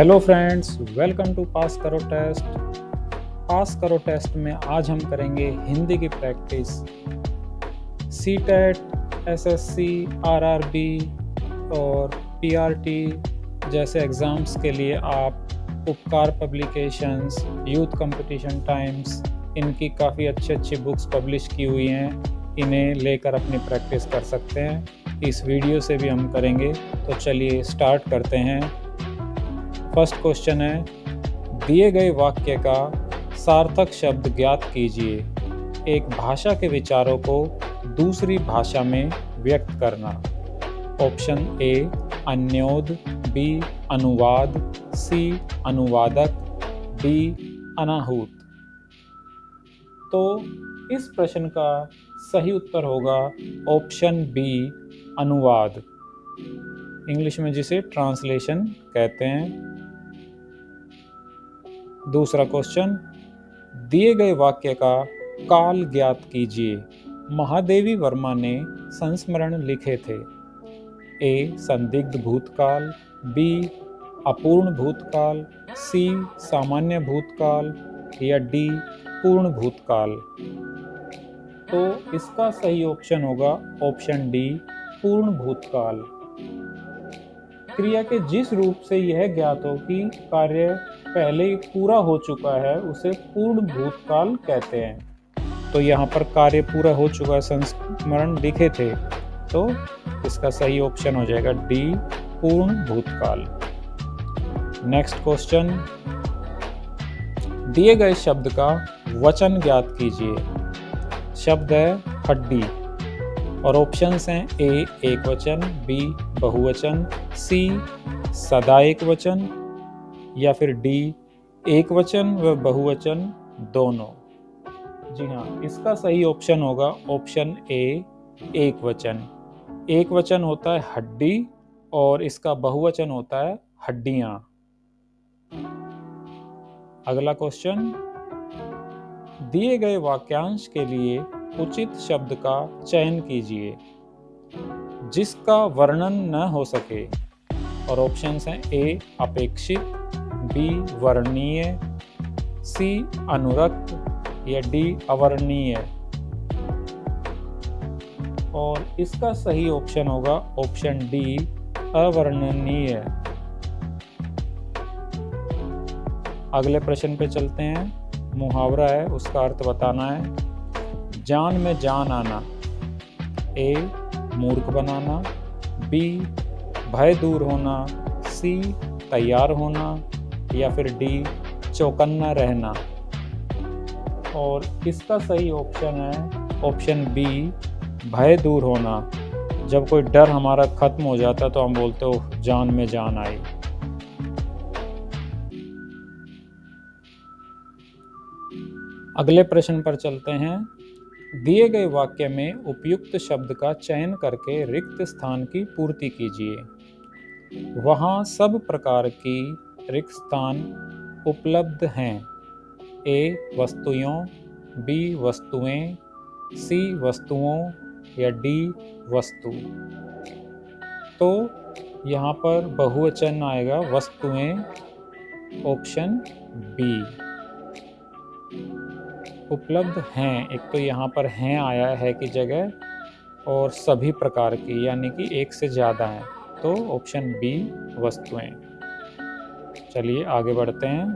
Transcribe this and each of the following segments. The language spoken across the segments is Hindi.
हेलो फ्रेंड्स, वेलकम टू पास करो टेस्ट। पास करो टेस्ट में आज हम करेंगे हिंदी की प्रैक्टिस। सीटेट, एसएससी, आरआरबी और पीआरटी जैसे एग्ज़ाम्स के लिए आप उपकार पब्लिकेशंस, यूथ कंपटीशन टाइम्स, इनकी काफ़ी अच्छी बुक्स पब्लिश की हुई हैं। इन्हें लेकर अपनी प्रैक्टिस कर सकते हैं। इस वीडियो से भी हम करेंगे, तो चलिए स्टार्ट करते हैं। फर्स्ट क्वेश्चन है, दिए गए वाक्य का सार्थक शब्द ज्ञात कीजिए। एक भाषा के विचारों को दूसरी भाषा में व्यक्त करना। ऑप्शन ए अन्योद, बी अनुवाद, सी अनुवादक, डी अनाहूत। तो इस प्रश्न का सही उत्तर होगा ऑप्शन बी अनुवाद, इंग्लिश में जिसे ट्रांसलेशन कहते हैं। दूसरा क्वेश्चन, दिए गए वाक्य का काल ज्ञात कीजिए। महादेवी वर्मा ने संस्मरण लिखे थे। ए संदिग्ध भूतकाल, बी अपूर्ण भूतकाल, सी सामान्य भूतकाल या डी पूर्ण भूतकाल। तो इसका सही ऑप्शन होगा ऑप्शन डी पूर्ण भूतकाल। क्रिया के जिस रूप से यह ज्ञात हो कि कार्य पहले पूरा हो चुका है उसे पूर्ण भूतकाल कहते हैं। तो यहाँ पर कार्य पूरा हो चुका है, संस्मरण लिखे थे, तो इसका सही ऑप्शन हो जाएगा डी पूर्ण भूतकाल। नेक्स्ट क्वेश्चन, दिए गए शब्द का वचन ज्ञात कीजिए। शब्द है हड्डी और ऑप्शंस हैं ए एक वचन, बी बहुवचन, सी सदा एक वचन या फिर डी एक वचन व बहुवचन दोनों। जी हाँ, इसका सही ऑप्शन होगा ऑप्शन ए एक वचन। एक वचन होता है हड्डी और इसका बहुवचन होता है हड्डियां। अगला क्वेश्चन, दिए गए वाक्यांश के लिए उचित शब्द का चयन कीजिए जिसका वर्णन न हो सके। और ऑप्शंस हैं ए अपेक्षित, बी वर्णनीय, सी अनुरक्त या डी अवर्णनीय। और इसका सही ऑप्शन होगा ऑप्शन डी अवर्णनीय। अगले प्रश्न पे चलते हैं। मुहावरा है, उसका अर्थ बताना है। जान में जान आना। ए मूर्ख बनाना, बी भय दूर होना, सी तैयार होना या फिर डी चौकन्ना रहना। और इसका सही ऑप्शन है ऑप्शन बी भय दूर होना। जब कोई डर हमारा खत्म हो जाता है तो हम बोलते हो जान में जान आई। अगले प्रश्न पर चलते हैं। दिए गए वाक्य में उपयुक्त शब्द का चयन करके रिक्त स्थान की पूर्ति कीजिए। वहाँ सब प्रकार की रिक्त स्थान उपलब्ध हैं। ए वस्तुओं, बी वस्तुएं, सी वस्तुओं या डी वस्तु। तो यहाँ पर बहुवचन आएगा वस्तुएं, ऑप्शन बी। उपलब्ध हैं, एक तो यहाँ पर हैं आया है की जगह और सभी प्रकार की यानी कि एक से ज़्यादा हैं, तो ऑप्शन बी वस्तुएं। चलिए आगे बढ़ते हैं।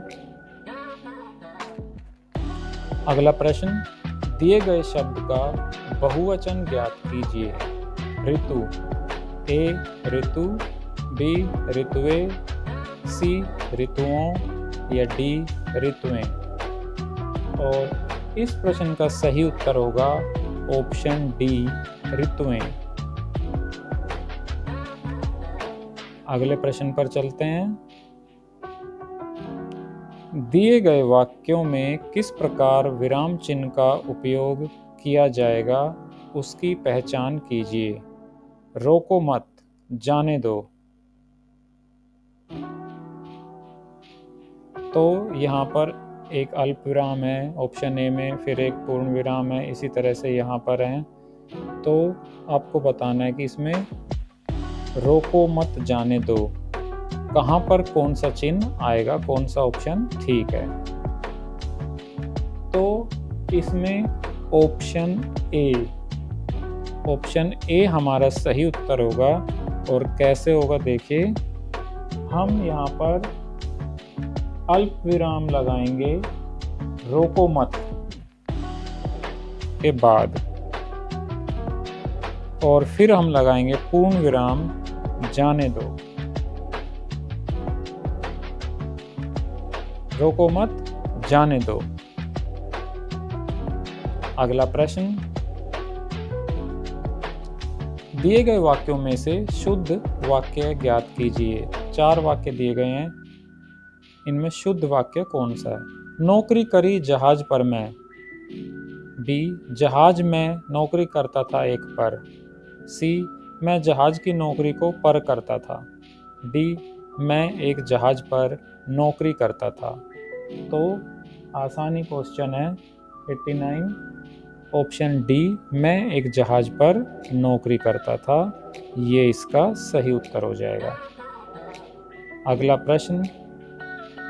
अगला प्रश्न, दिए गए शब्द का बहुवचन ज्ञात कीजिए। ऋतु। ए ऋतु, बी ऋतुए, सी ऋतुओं या डी ऋतुएं। और इस प्रश्न का सही उत्तर होगा ऑप्शन डी ऋतुएं। अगले प्रश्न पर चलते हैं। दिए गए वाक्यों में किस प्रकार विराम चिन्ह का उपयोग किया जाएगा उसकी पहचान कीजिए। रोको मत, जाने दो। तो यहाँ पर एक अल्प विराम है ऑप्शन ए में, फिर एक पूर्ण विराम है, इसी तरह से यहाँ पर है। तो आपको बताना है कि इसमें रोको मत जाने दो कहाँ पर कौन सा चिन्ह आएगा, कौन सा ऑप्शन ठीक है। तो इसमें ऑप्शन ए हमारा सही उत्तर होगा। और कैसे होगा देखिए, हम यहाँ पर अल्प विराम लगाएंगे रोको मत के बाद, और फिर हम लगाएंगे पूर्ण विराम जाने दो। रोको मत जाने दो। अगला प्रश्न, दिए गए वाक्यों में से शुद्ध वाक्य ज्ञात कीजिए। 4 वाक्य दिए गए हैं, इनमें शुद्ध वाक्य कौन सा है। नौकरी करी जहाज पर मैं। बी, जहाज में नौकरी करता था एक पर। सी, मैं जहाज की नौकरी को पर करता था। डी, मैं एक जहाज पर नौकरी करता था। तो आसानी क्वेश्चन है 89, ऑप्शन डी, मैं एक जहाज पर नौकरी करता था, ये इसका सही उत्तर हो जाएगा। अगला प्रश्न,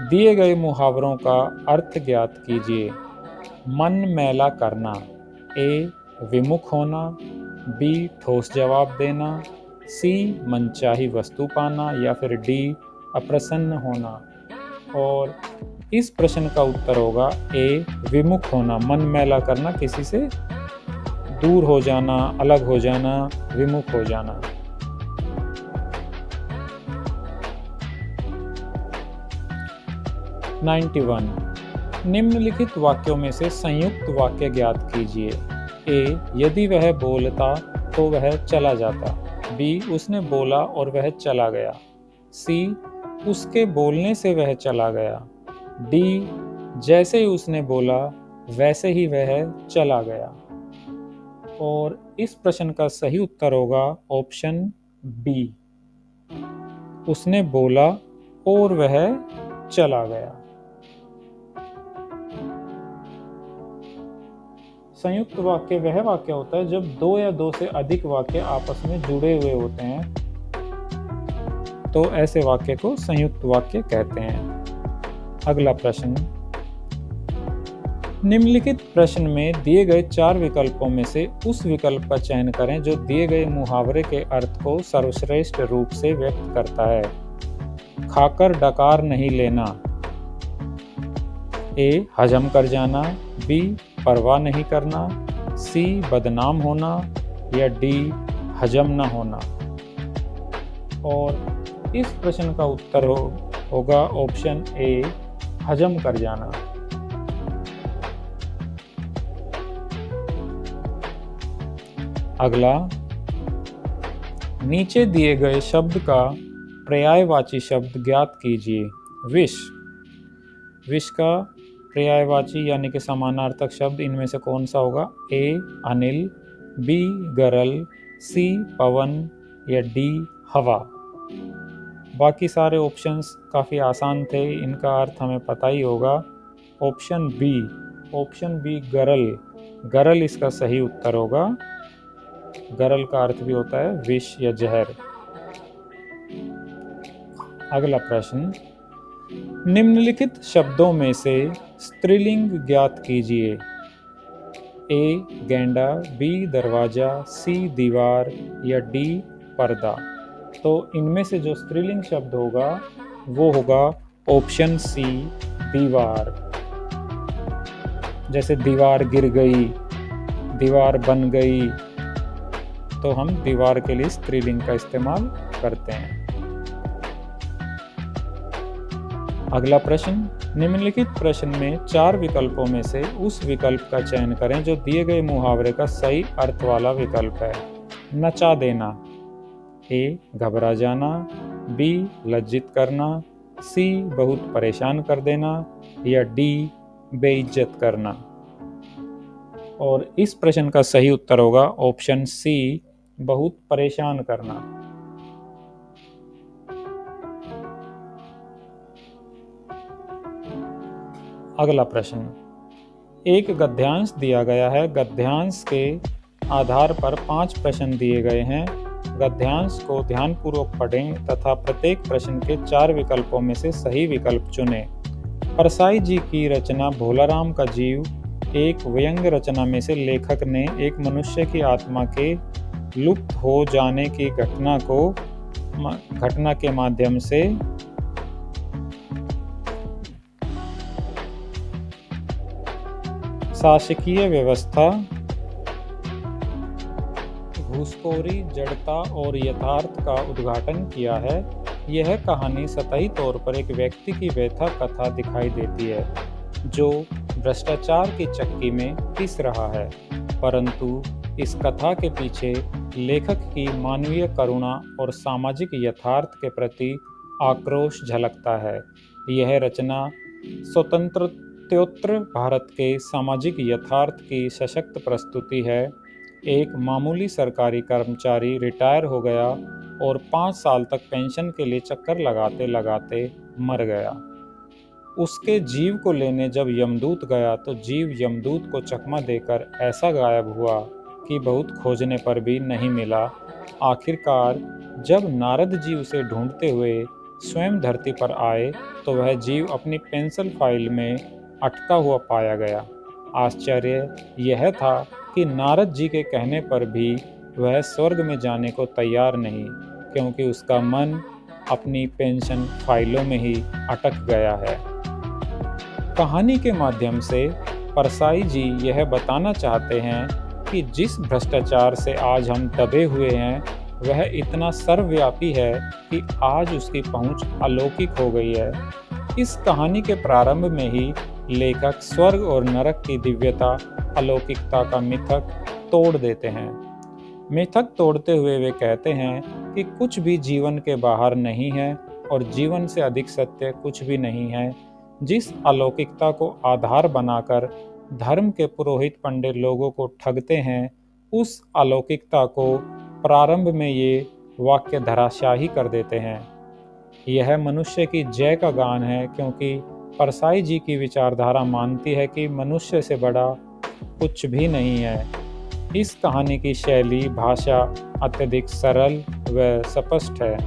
दिए गए मुहावरों का अर्थ ज्ञात कीजिए। मन मैला करना। ए, विमुख होना। बी, ठोस जवाब देना। सी, मनचाही वस्तु पाना। या फिर डी, अप्रसन्न होना। और इस प्रश्न का उत्तर होगा ए, विमुख होना। मन मैला करना, किसी से दूर हो जाना, अलग हो जाना, विमुख हो जाना। निम्नलिखित वाक्यों में से संयुक्त वाक्य ज्ञात कीजिए। ए, यदि वह बोलता तो वह चला जाता। बी, उसने बोला और वह चला गया। सी, उसके बोलने से वह चला गया। डी, जैसे ही उसने बोला वैसे ही वह चला गया। और इस प्रश्न का सही उत्तर होगा ऑप्शन बी, उसने बोला और वह चला गया। संयुक्त वाक्य वह वाक्य होता है जब 2 या 2 से अधिक वाक्य आपस में जुड़े हुए होते हैं, तो ऐसे वाक्य को संयुक्त वाक्य कहते हैं। अगला प्रश्न, निम्नलिखित प्रश्न में दिए गए 4 विकल्पों में से उस विकल्प का चयन करें जो दिए गए मुहावरे के अर्थ को सर्वश्रेष्ठ रूप से व्यक्त करता है। खाकर डकार नहीं लेना। ए, हजम कर जाना। बी, परवाह नहीं करना। सी, बदनाम होना। या डी, हजम न होना। और इस प्रश्न का उत्तर होगा ऑप्शन ए, हजम कर जाना। अगला, नीचे दिए गए शब्द का पर्यायवाची शब्द ज्ञात कीजिए। विष। विष का पर्यायवाची यानी कि समानार्थक शब्द इनमें से कौन सा होगा। ए, अनिल। बी, गरल। सी, पवन। या डी, हवा। बाकी सारे ऑप्शंस काफ़ी आसान थे, इनका अर्थ हमें पता ही होगा। ऑप्शन बी गरल। गरल इसका सही उत्तर होगा। गरल का अर्थ भी होता है विष या जहर। अगला प्रश्न, निम्नलिखित शब्दों में से स्त्रीलिंग ज्ञात कीजिए। ए, गेंडा। बी, दरवाजा। सी, दीवार। या डी, पर्दा। तो इनमें से जो स्त्रीलिंग शब्द होगा वो होगा ऑप्शन सी, दीवार। जैसे दीवार गिर गई, दीवार बन गई, तो हम दीवार के लिए स्त्रीलिंग का इस्तेमाल करते हैं। अगला प्रश्न, निम्नलिखित प्रश्न में 4 विकल्पों में से उस विकल्प का चयन करें जो दिए गए मुहावरे का सही अर्थ वाला विकल्प है। नचा देना। ए, घबरा जाना। बी, लज्जित करना। सी, बहुत परेशान कर देना। या डी, बेइज्जत करना। और इस प्रश्न का सही उत्तर होगा ऑप्शन सी, बहुत परेशान करना। अगला प्रश्न, एक गद्यांश दिया गया है। गद्यांश के आधार पर 5 प्रश्न दिए गए हैं। गद्यांश को ध्यानपूर्वक पढ़ें तथा प्रत्येक प्रश्न के 4 विकल्पों में से सही विकल्प चुनें। परसाई जी की रचना भोलाराम का जीव एक व्यंग्य रचना में से लेखक ने एक मनुष्य की आत्मा के लुप्त हो जाने की घटना के माध्यम से शासकीय व्यवस्था, घूसखोरी, जड़ता और यथार्थ का उद्घाटन किया है। यह कहानी सतही तौर पर एक व्यक्ति की व्यथा कथा दिखाई देती है जो भ्रष्टाचार की चक्की में पिस रहा है, परंतु इस कथा के पीछे लेखक की मानवीय करुणा और सामाजिक यथार्थ के प्रति आक्रोश झलकता है। यह रचना स्वतंत्रोत्तर भारत के सामाजिक यथार्थ की सशक्त प्रस्तुति है। एक मामूली सरकारी कर्मचारी रिटायर हो गया और 5 साल तक पेंशन के लिए चक्कर लगाते लगाते मर गया। उसके जीव को लेने जब यमदूत गया तो जीव यमदूत को चकमा देकर ऐसा गायब हुआ कि बहुत खोजने पर भी नहीं मिला। आखिरकार जब नारद जी उसे ढूंढते हुए स्वयं धरती पर आए तो वह जीव अपनी पेंशन फाइल में अटका हुआ पाया गया। आश्चर्य यह था कि नारद जी के कहने पर भी वह स्वर्ग में जाने को तैयार नहीं, क्योंकि उसका मन अपनी पेंशन फाइलों में ही अटक गया है। कहानी के माध्यम से परसाई जी यह बताना चाहते हैं कि जिस भ्रष्टाचार से आज हम दबे हुए हैं वह इतना सर्वव्यापी है कि आज उसकी पहुंच अलौकिक हो गई है। इस कहानी के प्रारंभ में ही लेखक स्वर्ग और नरक की दिव्यता, अलौकिकता का मिथक तोड़ देते हैं। मिथक तोड़ते हुए वे कहते हैं कि कुछ भी जीवन के बाहर नहीं है और जीवन से अधिक सत्य कुछ भी नहीं है। जिस अलौकिकता को आधार बनाकर धर्म के पुरोहित पंडित लोगों को ठगते हैं, उस अलौकिकता को प्रारंभ में ये वाक्य धराशायी कर देते हैं। यह मनुष्य की जय का गान है, क्योंकि परसाई जी की विचारधारा मानती है कि मनुष्य से बड़ा कुछ भी नहीं है। इस कहानी की शैली, भाषा अत्यधिक सरल व स्पष्ट है।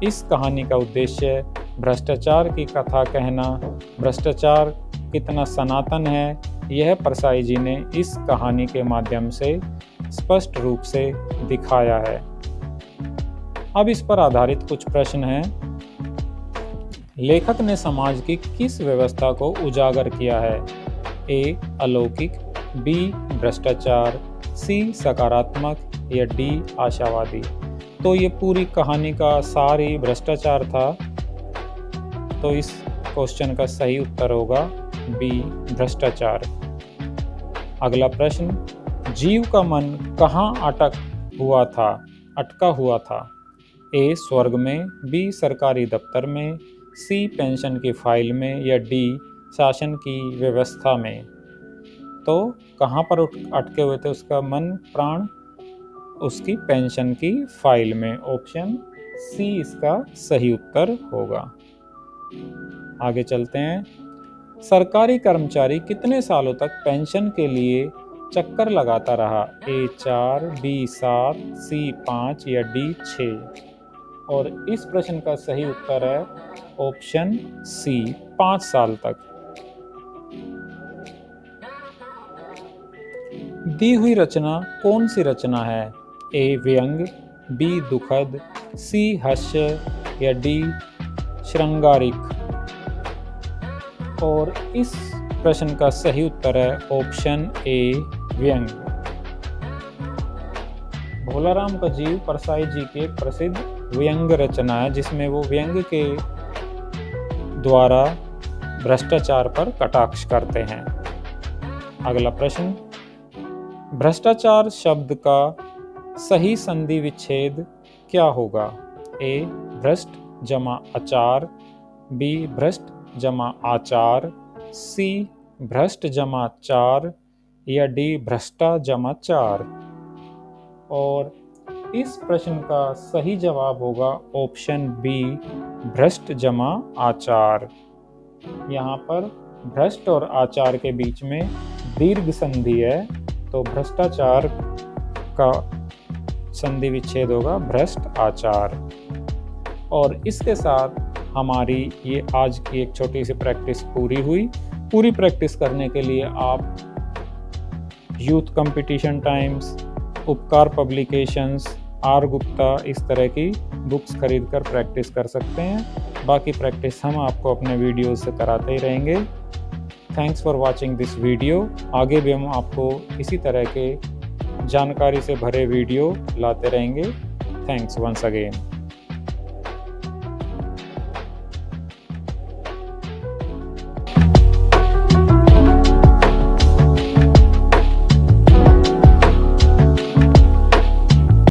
इस कहानी का उद्देश्य भ्रष्टाचार की कथा कहना, भ्रष्टाचार कितना सनातन है, यह परसाई जी ने इस कहानी के माध्यम से स्पष्ट रूप से दिखाया है। अब इस पर आधारित कुछ प्रश्न हैं। लेखक ने समाज की किस व्यवस्था को उजागर किया है? ए. अलौकिक, बी. भ्रष्टाचार, सी. सकारात्मक या डी. आशावादी। तो ये पूरी कहानी का सार ही भ्रष्टाचार था, तो इस क्वेश्चन का सही उत्तर होगा बी. भ्रष्टाचार। अगला प्रश्न, जीव का मन कहाँ अटका हुआ था? ए. स्वर्ग में, बी. सरकारी दफ्तर में, सी. पेंशन की फाइल में या डी. शासन की व्यवस्था में। तो कहाँ पर अटके हुए थे उसका मन प्राण? उसकी पेंशन की फाइल में। ऑप्शन सी इसका सही उत्तर होगा। आगे चलते हैं। सरकारी कर्मचारी कितने सालों तक पेंशन के लिए चक्कर लगाता रहा? ए. 4, बी. 7, सी. 5 या डी. 6। और इस प्रश्न का सही उत्तर है ऑप्शन सी, 5 साल तक। दी हुई रचना कौन सी रचना है? ए. व्यंग्य, बी. दुखद, सी. हास्य या डी. श्रृंगारिक। और इस प्रश्न का सही उत्तर है ऑप्शन ए. व्यंग्य। भोलाराम का जीव परसाई जी के प्रसिद्ध व्यंग्य रचना है, जिसमें वो व्यंग्य के द्वारा भ्रष्टाचार पर कटाक्ष करते हैं। अगला प्रश्न, भ्रष्टाचार शब्द का सही संधि विच्छेद क्या होगा? ए. भ्रष्ट जमा आचार, बी. भ्रष्ट जमा आचार, सी. भ्रष्ट जमा चार या डी. भ्रष्टा जमा चार। और इस प्रश्न का सही जवाब होगा ऑप्शन बी, भ्रष्ट जमा आचार। यहाँ पर भ्रष्ट और आचार के बीच में दीर्घ संधि है, तो भ्रष्टाचार का संधि विच्छेद होगा भ्रष्ट आचार। और इसके साथ हमारी ये आज की एक छोटी सी प्रैक्टिस पूरी हुई। पूरी प्रैक्टिस करने के लिए आप यूथ कंपटीशन टाइम्स, उपकार पब्लिकेशंस, आर गुप्ता इस तरह की बुक्स खरीद कर प्रैक्टिस कर सकते हैं। बाकी प्रैक्टिस हम आपको अपने वीडियोस से कराते ही रहेंगे। Thanks for watching this video. आगे भी हम आपको इसी तरह के जानकारी से भरे वीडियो लाते रहेंगे। Thanks once again.